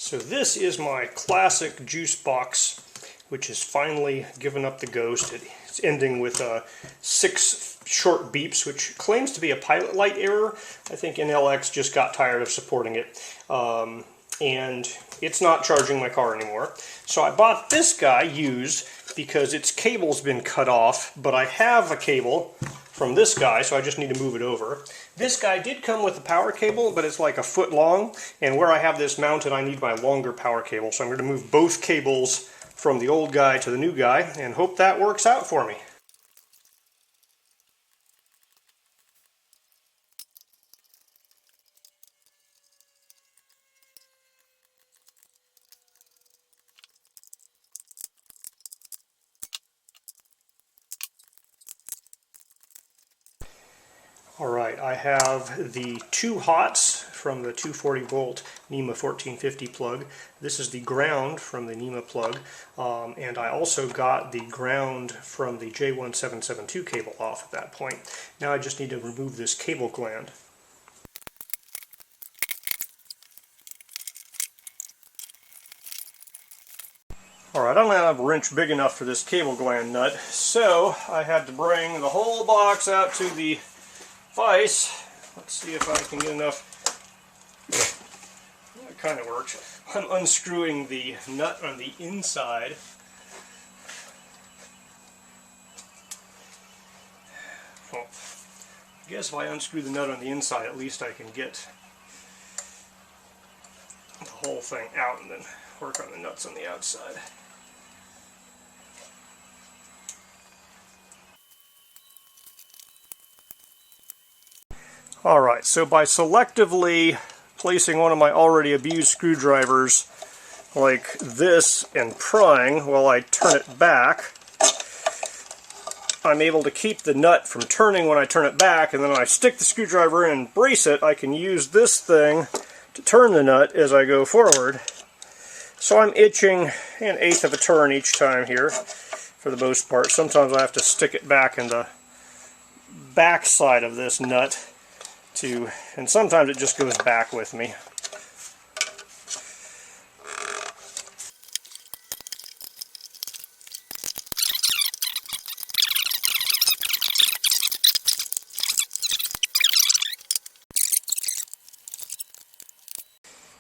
So this is my classic juice box, which has finally given up the ghost. It's ending with 6 short beeps, which claims to be a pilot light error. I think Enel X just got tired of supporting it. And it's not charging my car anymore. So I bought this guy used because its cable's been cut off, but I have a cable from this guy, so I just need to move it over. This guy did come with a power cable, but it's like a foot long, and where I have this mounted, I need my longer power cable. So I'm going to move both cables from the old guy to the new guy, and hope that works out for me. Alright, I have the 2 hots from the 240 volt NEMA 1450 plug. This is the ground from the NEMA plug, and I also got the ground from the J1772 cable off at that point. Now I just need to remove this cable gland. Alright, I don't have a wrench big enough for this cable gland nut, so I had to bring the whole box out to the vise. Let's see if I can get enough. That kind of works. I'm unscrewing the nut on the inside. Well, I guess if I unscrew the nut on the inside, at least I can get the whole thing out and then work on the nuts on the outside. Alright, so by selectively placing one of my already abused screwdrivers like this and prying while I turn it back, I'm able to keep the nut from turning when I turn it back, and then when I stick the screwdriver in and brace it, I can use this thing to turn the nut as I go forward. So I'm itching 1/8 of a turn each time here, for the most part. Sometimes I have to stick it back in the back side of this nut, and sometimes it just goes back with me.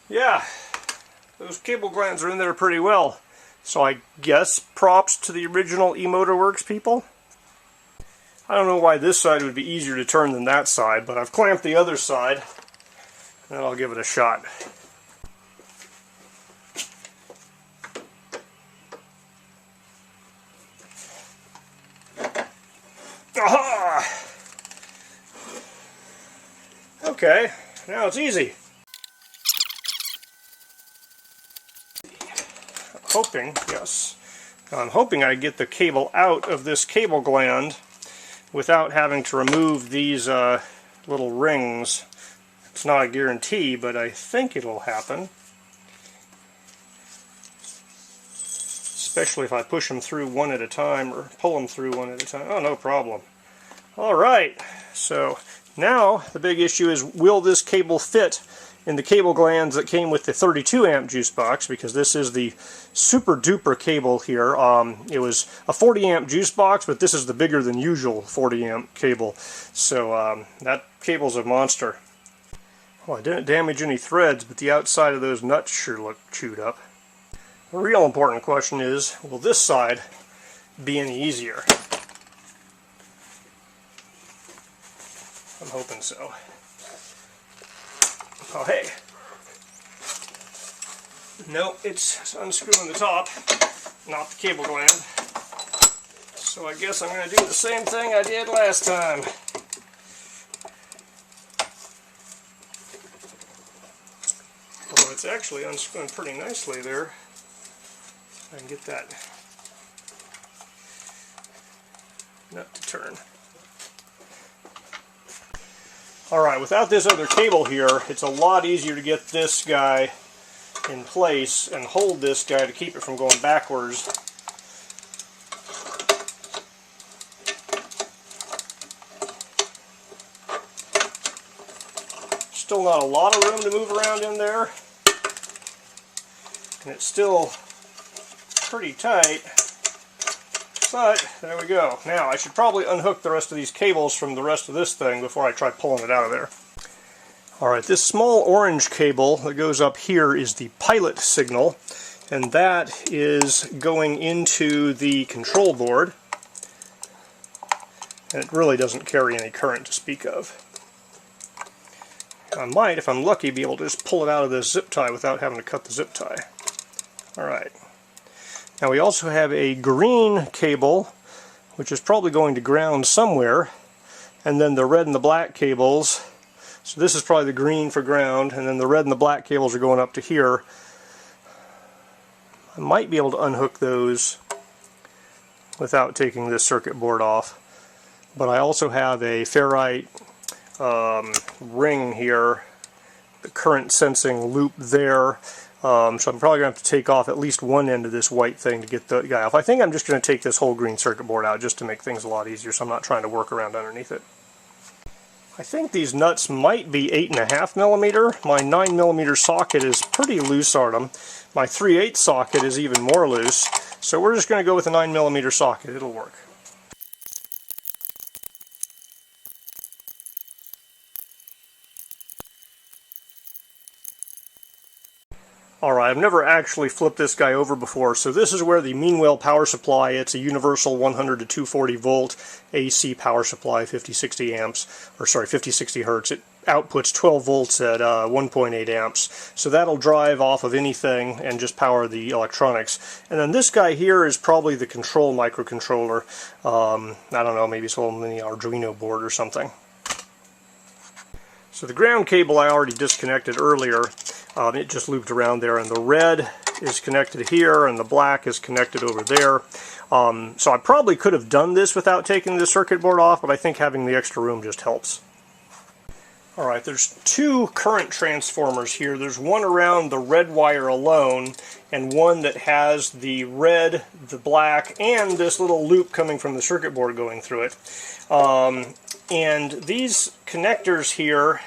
Yeah, those cable glands are in there pretty well. So I guess props to the original eMotorworks people. I don't know why this side would be easier to turn than that side, but I've clamped the other side, and I'll give it a shot. Aha! Okay, now it's easy. I'm hoping I get the cable out of this cable gland without having to remove these little rings. It's not a guarantee, but I think it'll happen. Especially if I push them through one at a time, or pull them through one at a time. Oh, no problem. Alright, so now the big issue is, will this cable fit in the cable glands that came with the 32 amp juice box, because this is the super duper cable here. It was a 40 amp juice box, but this is the bigger than usual 40 amp cable. So that cable's a monster. Well, I didn't damage any threads, but the outside of those nuts sure look chewed up. The real important question is, will this side be any easier? I'm hoping so. Oh, hey. Nope, it's unscrewing the top, not the cable gland. So I guess I'm going to do the same thing I did last time. Although it's actually unscrewing pretty nicely there. I can get that nut to turn. Alright, without this other cable here, it's a lot easier to get this guy in place and hold this guy to keep it from going backwards. Still not a lot of room to move around in there. and it's still pretty tight, but there we go. Now I should probably unhook the rest of these cables from the rest of this thing before I try pulling it out of there. Alright, this small orange cable that goes up here is the pilot signal, and that is going into the control board, and it really doesn't carry any current to speak of. I might, if I'm lucky, be able to just pull it out of this zip tie without having to cut the zip tie. Alright. Now we also have a green cable, which is probably going to ground somewhere, and then the red and the black cables. So this is probably the green for ground, and then the red and the black cables are going up to here. I might be able to unhook those without taking this circuit board off. But I also have a ferrite ring here, the current sensing loop there. So I'm probably going to have to take off at least one end of this white thing to get the guy off. I think I'm just going to take this whole green circuit board out just to make things a lot easier, so I'm not trying to work around underneath it. I think these nuts might be 8.5 millimeter. My 9 millimeter socket is pretty loose on them. My 3/8 socket is even more loose. So we're just going to go with a 9 millimeter socket. It'll work. Alright, I've never actually flipped this guy over before, so this is where the Meanwell power supply, it's a universal 100 to 240 volt AC power supply, 50-60 amps, or sorry, 50-60 hertz. It outputs 12 volts at 1.8 amps, so that'll drive off of anything and just power the electronics. And then this guy here is probably the control microcontroller. I don't know, maybe it's a little mini Arduino board or something. So the ground cable I already disconnected earlier. It just looped around there, and the red is connected here and the black is connected over there. So I probably could have done this without taking the circuit board off, but I think having the extra room just helps. Alright, there's two current transformers here. There's one around the red wire alone, and one that has the red, the black, and this little loop coming from the circuit board going through it. And these connectors here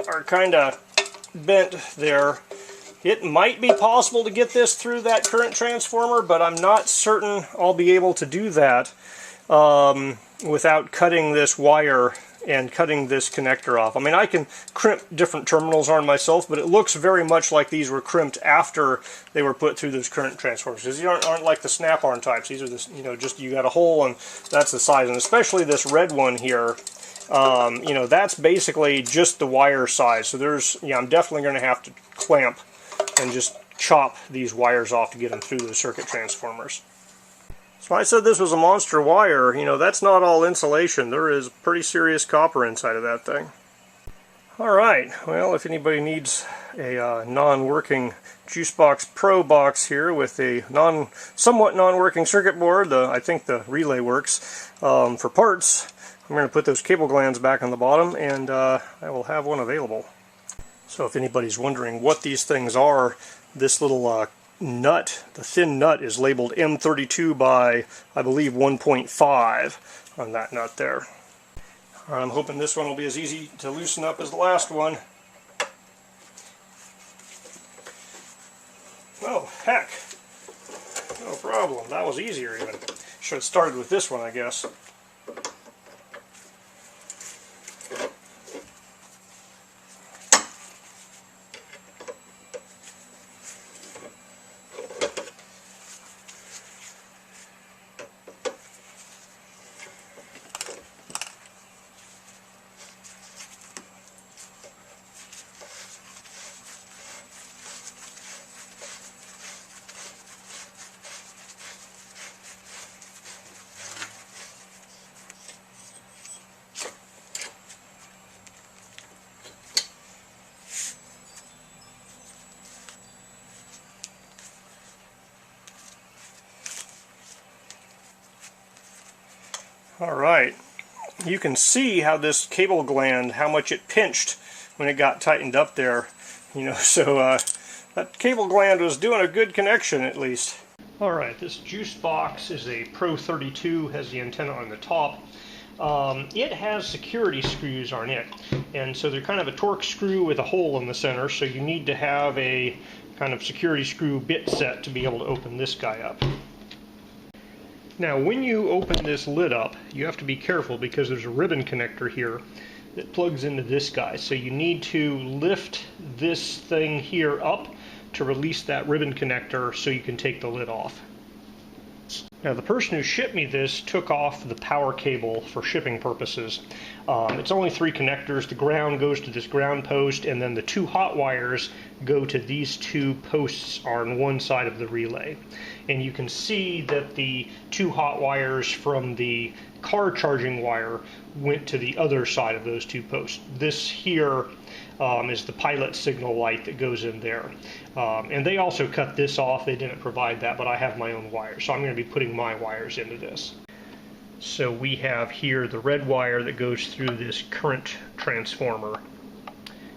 are kind of bent there. It might be possible to get this through that current transformer, but I'm not certain I'll be able to do that without cutting this wire and cutting this connector off. I mean, I can crimp different terminals on myself, but it looks very much like these were crimped after they were put through those current transformers. These aren't like the snap-on types. These are this, just you got a hole and that's the size. And especially this red one here, that's basically just the wire size. So I'm definitely going to have to clamp and just chop these wires off to get them through the circuit transformers. So I said this was a monster wire. That's not all insulation. There is pretty serious copper inside of that thing. Alright, well, if anybody needs a non-working Juicebox Pro box here with a somewhat non-working circuit board, I think the relay works, for parts, I'm going to put those cable glands back on the bottom, and I will have one available. So if anybody's wondering what these things are, this little nut, the thin nut, is labeled M32 by, I believe, 1.5 on that nut there. Alright, I'm hoping this one will be as easy to loosen up as the last one. Oh, heck. No problem. That was easier even. Should have started with this one, I guess. Alright, you can see how this cable gland, how much it pinched when it got tightened up there. So that cable gland was doing a good connection at least. Alright, this juice box is a Pro 32, has the antenna on the top. It has security screws on it, and so they're kind of a torque screw with a hole in the center, so you need to have a kind of security screw bit set to be able to open this guy up. Now when you open this lid up, you have to be careful because there's a ribbon connector here that plugs into this guy. So you need to lift this thing here up to release that ribbon connector so you can take the lid off. Now the person who shipped me this took off the power cable for shipping purposes. It's only 3 connectors. The ground goes to this ground post, and then the 2 hot wires go to these 2 posts on one side of the relay. And you can see that the 2 hot wires from the car charging wire went to the other side of those 2 posts. This here is the pilot signal light that goes in there. And they also cut this off. They didn't provide that, but I have my own wires. So I'm going to be putting my wires into this. So we have here the red wire that goes through this current transformer,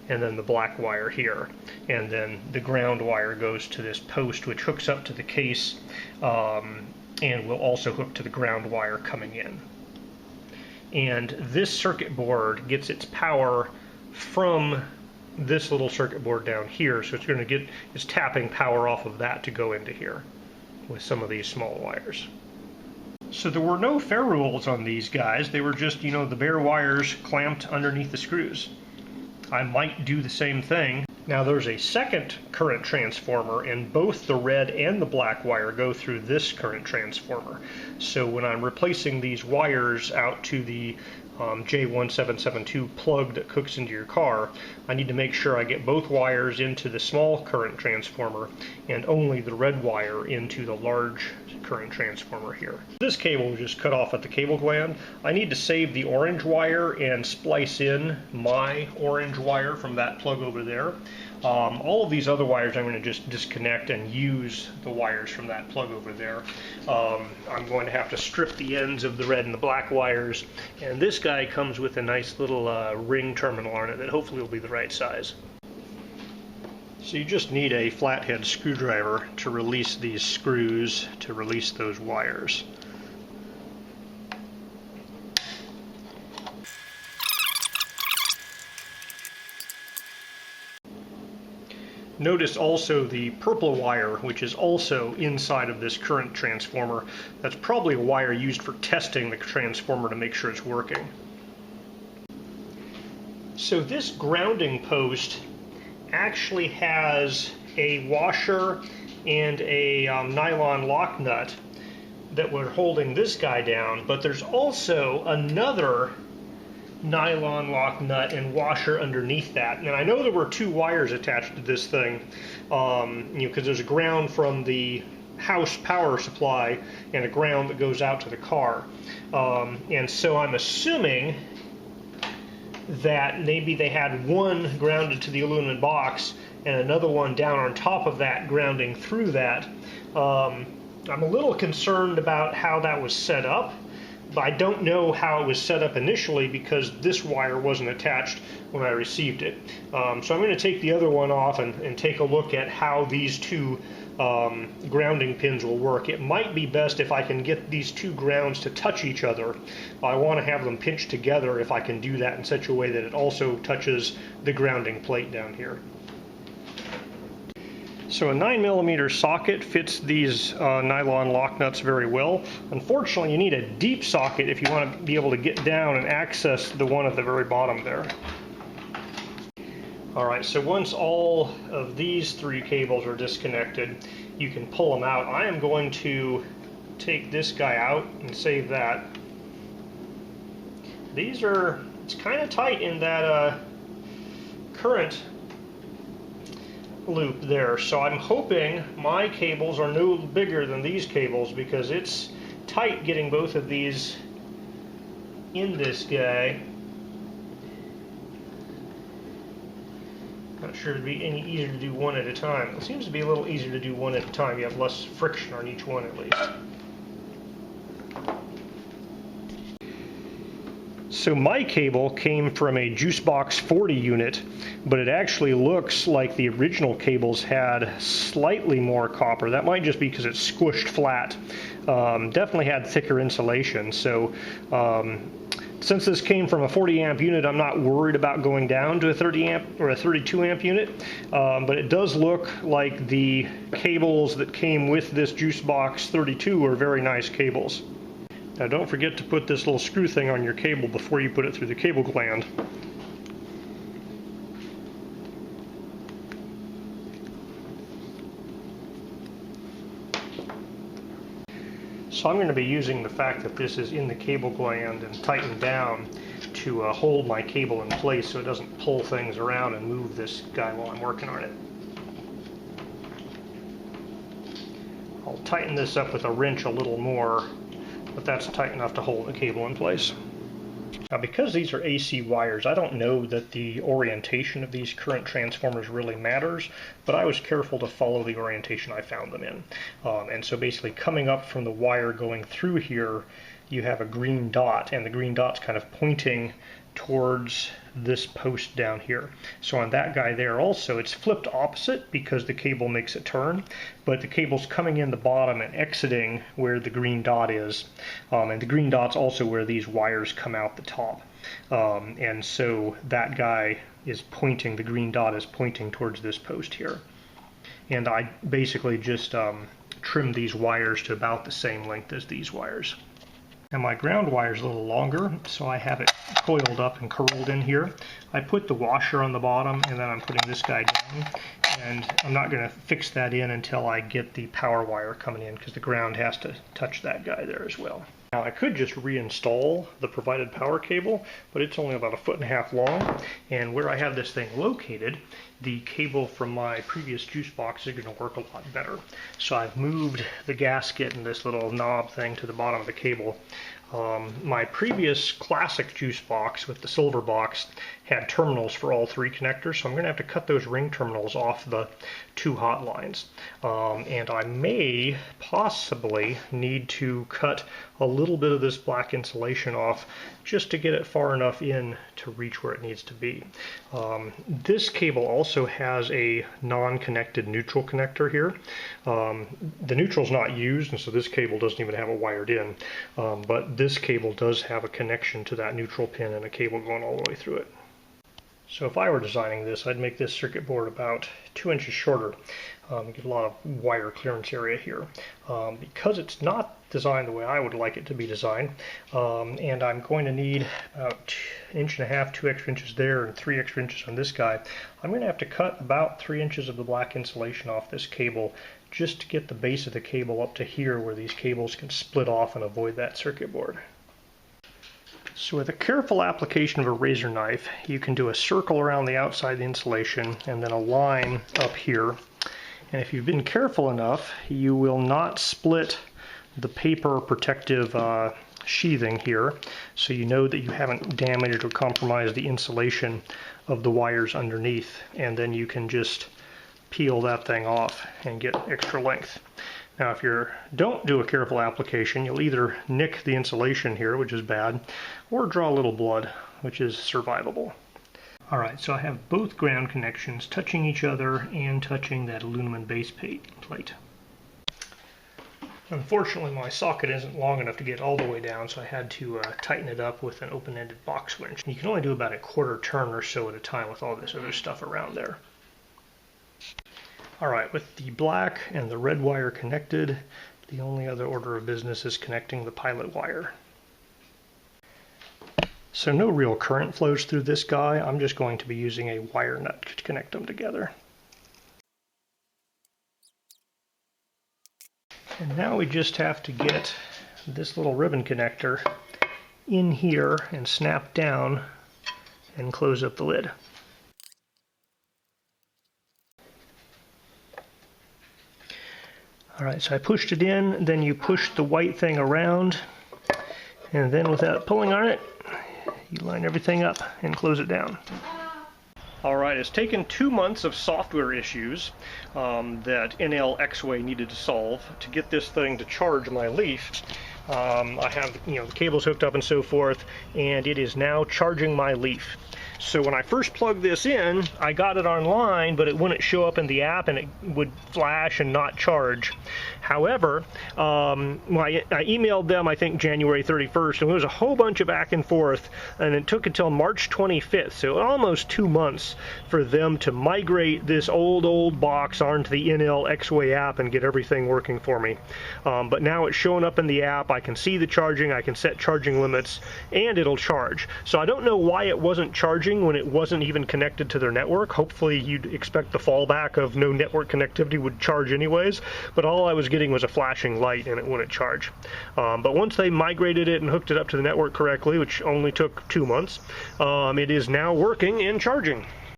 and then the black wire here. And then the ground wire goes to this post, which hooks up to the case, and will also hook to the ground wire coming in. And this circuit board gets its power from this little circuit board down here, so it's tapping power off of that to go into here with some of these small wires. So there were no fair rules on these guys. They were just, you know, the bare wires clamped underneath the screws. I might do the same thing. Now there's a second current transformer, and both the red and the black wire go through this current transformer. So when I'm replacing these wires out to the J1772 plug that hooks into your car, I need to make sure I get both wires into the small current transformer and only the red wire into the large current transformer here. This cable was just cut off at the cable gland. I need to save the orange wire and splice in my orange wire from that plug over there. All of these other wires I'm going to just disconnect and use the wires from that plug over there. I'm going to have to strip the ends of the red and the black wires, and this guy comes with a nice little ring terminal on it that hopefully will be the right size. So you just need a flathead screwdriver to release these screws, to release those wires. Notice also the purple wire, which is also inside of this current transformer. That's probably a wire used for testing the transformer to make sure it's working. So this grounding post actually has a washer and a nylon lock nut that were holding this guy down, but there's also another nylon lock nut and washer underneath that. And I know there were 2 wires attached to this thing, because there's a ground from the house power supply and a ground that goes out to the car. And so I'm assuming that maybe they had one grounded to the aluminum box and another one down on top of that grounding through that. I'm a little concerned about how that was set up. But I don't know how it was set up initially because this wire wasn't attached when I received it. So I'm going to take the other one off and take a look at how these 2 grounding pins will work. It might be best if I can get these 2 grounds to touch each other. I want to have them pinched together if I can do that in such a way that it also touches the grounding plate down here. So a 9mm socket fits these nylon lock nuts very well. Unfortunately, you need a deep socket if you want to be able to get down and access the one at the very bottom there. Alright, so once all of these 3 cables are disconnected, you can pull them out. I am going to take this guy out and save that. It's kind of tight in that current loop there, so I'm hoping my cables are no bigger than these cables because it's tight getting both of these in this guy. Not sure it'd be any easier to do one at a time. It seems to be a little easier to do one at a time. You have less friction on each one at least. So my cable came from a Juicebox 40 unit, but it actually looks like the original cables had slightly more copper. That might just be because it's squished flat. Definitely had thicker insulation, so Since this came from a 40 amp unit, I'm not worried about going down to a 30 amp or a 32 amp unit, but it does look like the cables that came with this Juicebox 32 are very nice cables. Now don't forget to put this little screw thing on your cable before you put it through the cable gland. So I'm going to be using the fact that this is in the cable gland and tightened down to hold my cable in place so it doesn't pull things around and move this guy while I'm working on it. I'll tighten this up with a wrench a little more, but that's tight enough to hold the cable in place. Now, because these are AC wires, I don't know that the orientation of these current transformers really matters, but I was careful to follow the orientation I found them in. And so basically coming up from the wire going through here, you have a green dot, and the green dot's kind of pointing towards this post down here. So on that guy there also, it's flipped opposite because the cable makes a turn, but the cable's coming in the bottom and exiting where the green dot is. And the green dot's also where these wires come out the top. And so that guy is pointing, the green dot is pointing towards this post here. And I basically just trimmed these wires to about the same length as these wires. Now my ground wire is a little longer, so I have it coiled up and curled in here. I put the washer on the bottom, and then I'm putting this guy down, and I'm not going to fix that in until I get the power wire coming in, because the ground has to touch that guy there as well. Now I could just reinstall the provided power cable, but it's only about 1.5 feet long, and where I have this thing located, the cable from my previous juice box is going to work a lot better. So I've moved the gasket and this little knob thing to the bottom of the cable. My previous classic juice box with the silver box had terminals for all 3 connectors, so I'm going to have to cut those ring terminals off the 2 hot lines. And I may possibly need to cut a little bit of this black insulation off just to get it far enough in to reach where it needs to be. This cable also has a non-connected neutral connector here. The neutral's not used, and so this cable doesn't even have it wired in, but this cable does have a connection to that neutral pin and a cable going all the way through it. So if I were designing this, I'd make this circuit board about 2 inches shorter. Get a lot of wire clearance area here. Because it's not designed the way I would like it to be designed, and I'm going to need about 1.5 inches, 2 extra inches there, and 3 extra inches on this guy, I'm going to have to cut about 3 inches of the black insulation off this cable just to get the base of the cable up to here where these cables can split off and avoid that circuit board. So with a careful application of a razor knife, you can do a circle around the outside of the insulation and then a line up here. And if you've been careful enough, you will not split the paper protective sheathing here, so you know that you haven't damaged or compromised the insulation of the wires underneath, and then you can just peel that thing off and get extra length. Now if you don't do a careful application, you'll either nick the insulation here, which is bad, or draw a little blood, which is survivable. Alright, so I have both ground connections touching each other and touching that aluminum base plate. Unfortunately, my socket isn't long enough to get all the way down, so I had to tighten it up with an open-ended box wrench. You can only do about a 1/4 turn or so at a time with all this other stuff around there. Alright, with the black and the red wire connected, the only other order of business is connecting the pilot wire. So no real current flows through this guy. I'm just going to be using a wire nut to connect them together. And now we just have to get this little ribbon connector in here and snap down and close up the lid. Alright, so I pushed it in, then you push the white thing around, and then without pulling on it, you line everything up and close it down. Alright, it's taken 2 months of software issues that Enel X-way needed to solve to get this thing to charge my Leaf. I have the cables hooked up and so forth, and it is now charging my Leaf. So when I first plugged this in, I got it online, but it wouldn't show up in the app and it would flash and not charge. However, I emailed them, I think, January 31st, and there was a whole bunch of back and forth, and it took until March 25th, so almost 2 months for them to migrate this old box onto the Enel X-way app and get everything working for me. But now it's showing up in the app. I can see the charging, I can set charging limits, and it'll charge. So I don't know why it wasn't charging when it wasn't even connected to their network. Hopefully you'd expect the fallback of no network connectivity would charge anyways, but all I was getting was a flashing light and it wouldn't charge. But once they migrated it and hooked it up to the network correctly, which only took 2 months, it is now working and charging.